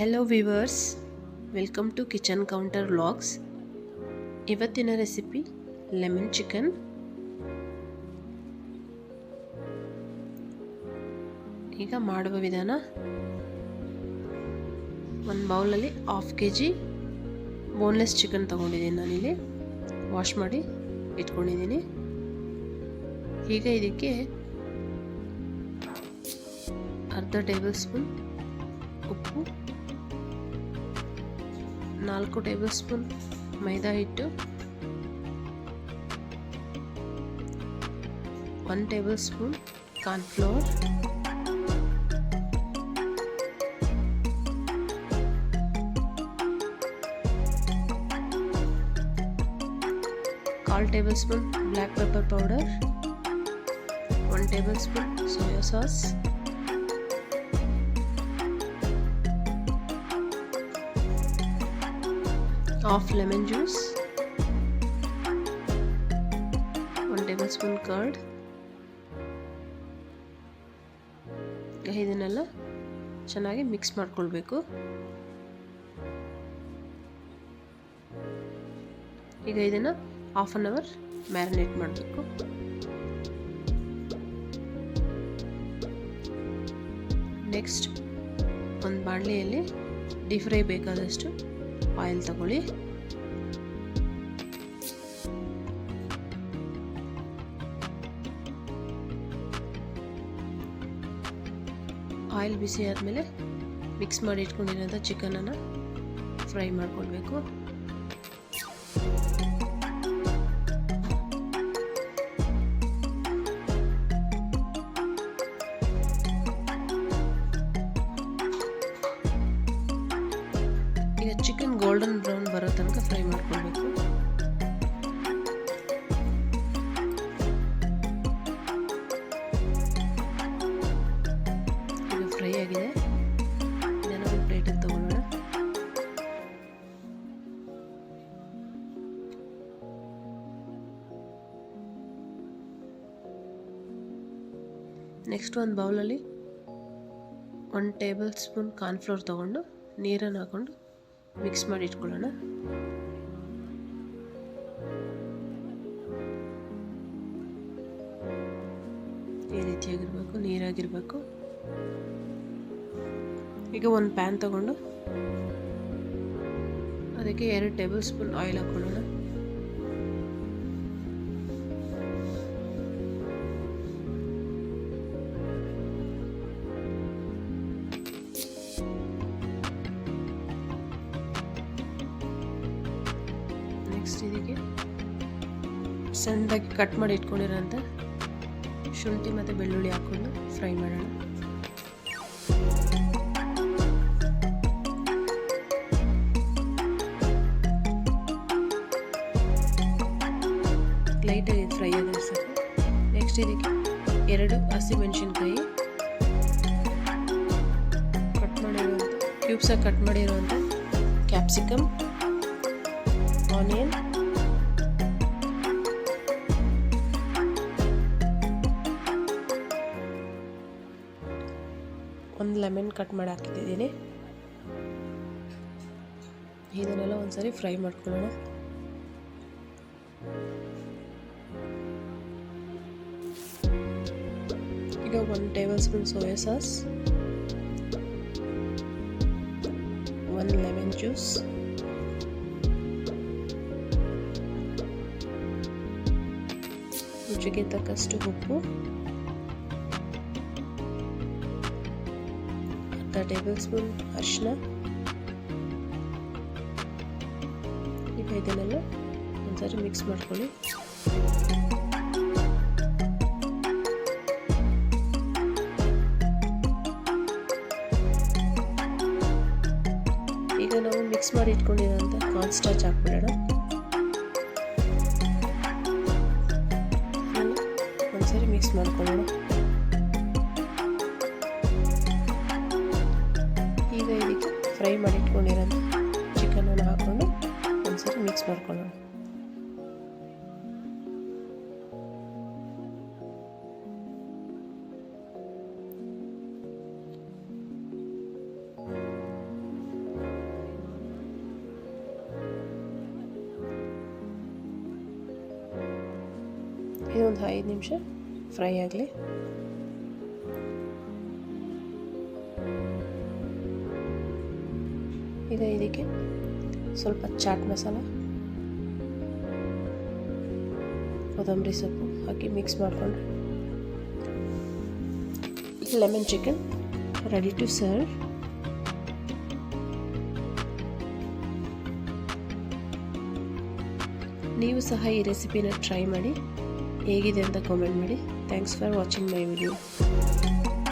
Hello viewers, welcome to kitchen counter vlogs. ಇವತ್ತಿನ recipe lemon chicken. ಈಗ ಮಾಡುವ ವಿಧಾನ: ಒಂದು ಬೌಲಲ್ಲಿ 1/2 kg ಬೋನ್ಲೆಸ್ ಚಿಕನ್ ತೊಗೊಂಡಿದ್ದೀನಿ. ನಾನಿಲ್ಲಿ ವಾಶ್ ಮಾಡಿ ಇಟ್ಕೊಂಡಿದ್ದೀನಿ. ಈಗ ಇದಕ್ಕೆ ಅರ್ಧ ಟೇಬಲ್ ಸ್ಪೂನ್ ಉಪ್ಪು, 4 ಟೇಬಲ್ ಸ್ಪೂನ್ ಮೈದಾ ಹಿಟ್ಟು, 1 table spoon cornflour, 1/4 table spoon black pepper powder, 1 table spoon soya sauce, half lemon juice, 1 tablespoon curd. ಇದನ್ನೆಲ್ಲ ಚೆನ್ನಾಗಿ ಮಿಕ್ಸ್ ಮಾಡ್ಕೊಳ್ಬೇಕು. ಈಗ ಇದನ್ನು 1/2 hour ಮ್ಯಾರಿನೇಟ್ ಮಾಡಬೇಕು. ನೆಕ್ಸ್ಟ್ ಒಂದು ಬಾಣಲೆಯಲ್ಲಿ ಡೀಪ್ ಫ್ರೈ ಬೇಕಾದಷ್ಟು ಆಯಿಲ್ ತಗೊಳ್ಳಿ. ಆಯಿಲ್ ಬಿಸಿ ಆದಮೇಲೆ ಮಿಕ್ಸ್ ಮಾಡಿ ಇಟ್ಕೊಂಡಿರೋಂಥ ಚಿಕನನ್ನು ಫ್ರೈ ಮಾಡ್ಕೊಳ್ಬೇಕು. ಈಗ ಚಿಕನ್ ಗೋಲ್ಡನ್ ಬ್ರೌನ್ ಬರೋ ತನಕ ಫ್ರೈ ಮಾಡ್ಕೊಳ್ಬೇಕು. ಈಗ ಫ್ರೈ ಆಗಿದೆ. ಇದನ್ನು ಒಂದು ಪ್ಲೇಟಿಗೆ ತಗೊಳ್ಳೋಣ. ನೆಕ್ಸ್ಟ್ ಒಂದು ಬೌಲಲ್ಲಿ 1 ಟೇಬಲ್ ಸ್ಪೂನ್ ಕಾರ್ನ್ಫ್ಲೋರ್ ತಗೊಂಡು ನೀರನ್ನು ಹಾಕೊಂಡು ಮಿಕ್ಸ್ ಮಾಡಿ ಇಟ್ಕೊಳ್ಳೋಣ. ಈ ರೀತಿಯಾಗಿರಬೇಕು, ನೀರಾಗಿರಬೇಕು. ಈಗ ಒಂದು ಪ್ಯಾನ್ ತಗೊಂಡು ಅದಕ್ಕೆ 2 ಟೇಬಲ್ ಸ್ಪೂನ್ ಆಯಿಲ್ ಹಾಕೊಳ್ಳೋಣ. ನೆಕ್ಸ್ಟ್ ಇದಕ್ಕೆ ಸಣ್ಣದಾಗಿ ಕಟ್ ಮಾಡಿ ಇಟ್ಕೊಂಡಿರೋಂಥ ಶುಂಠಿ ಮತ್ತು ಬೆಳ್ಳುಳ್ಳಿ ಹಾಕ್ಕೊಂಡು ಫ್ರೈ ಮಾಡೋಣ. ಲೈಟಾಗಿ ಫ್ರೈ ಆದರೆ ಸಾಕು. ನೆಕ್ಸ್ಟ್ ಇದಕ್ಕೆ 2 ಹಸಿಮೆಣಸಿನ್ಕಾಯಿ ಕಟ್ ಮಾಡಿರುವಂಥ ಕ್ಯೂಬ್ಸಾಗಿ ಕಟ್ ಮಾಡಿರುವಂಥ ಕ್ಯಾಪ್ಸಿಕಮ್, ಆನಿಯನ್, ಒಂದು ಲೆಮನ್ ಕಟ್ ಮಾಡಿ ಹಾಕಿದ್ದೀನಿ. ಇದನ್ನೆಲ್ಲ ಒಂದ್ಸರಿ ಫ್ರೈ ಮಾಡ್ಕೊಳ್ಳೋಣ. ಈಗ 1 table spoon soya sauce, 1 lemon juice, ರುಚಿಗೆ ತಕ್ಕಷ್ಟು ಉಪ್ಪು, 1/2 ಟೇಬಲ್ ಸ್ಪೂನ್ ಅರಿಶಿನ. ಈಗ ಇದನ್ನೆಲ್ಲ ಒಂದ್ಸರಿ ಮಿಕ್ಸ್ ಮಾಡ್ಕೊಳ್ಳಿ. ಈಗ ನಾವು ಮಿಕ್ಸ್ ಮಾಡಿ ಇಟ್ಕೊಂಡಿರೋಂಥ ಕಾರ್ನ್ ಸ್ಟಾರ್ಚ್ ಹಾಕ್ಬಿಡೋಣ. ಒಂದ್ಸರಿ ಮಿಕ್ಸ್ ಮಾಡ್ಕೊಳ್ಳೋಣ. ಈಗ ಇದಕ್ಕೆ ಫ್ರೈ ಮಾಡಿ ಇಟ್ಕೊಂಡಿರೋಂಥ ಚಿಕನನ್ನು ಹಾಕ್ಕೊಂಡು ಒಂದ್ಸರಿ ಮಿಕ್ಸ್ ಮಾಡ್ಕೊಳ್ಳೋಣ. ಒಂದು 5 ನಿಮಿಷ ಫ್ರೈ ಆಗಲಿ. ಈಗ ಇದಕ್ಕೆ ಸ್ವಲ್ಪ ಚಾಟ್ ಮಸಾಲ, ಕೊತ್ತಂಬರಿ ಸೊಪ್ಪು ಹಾಕಿ ಮಿಕ್ಸ್ ಮಾಡಿಕೊಂಡು lemon chicken ready to serve. ನೀವು ಸಹ ಈ ರೆಸಿಪಿನ ಟ್ರೈ ಮಾಡಿ, ಹೇಗಿದೆ ಅಂತ ಕಾಮೆಂಟ್ ಮಾಡಿ. Thanks for watching my video.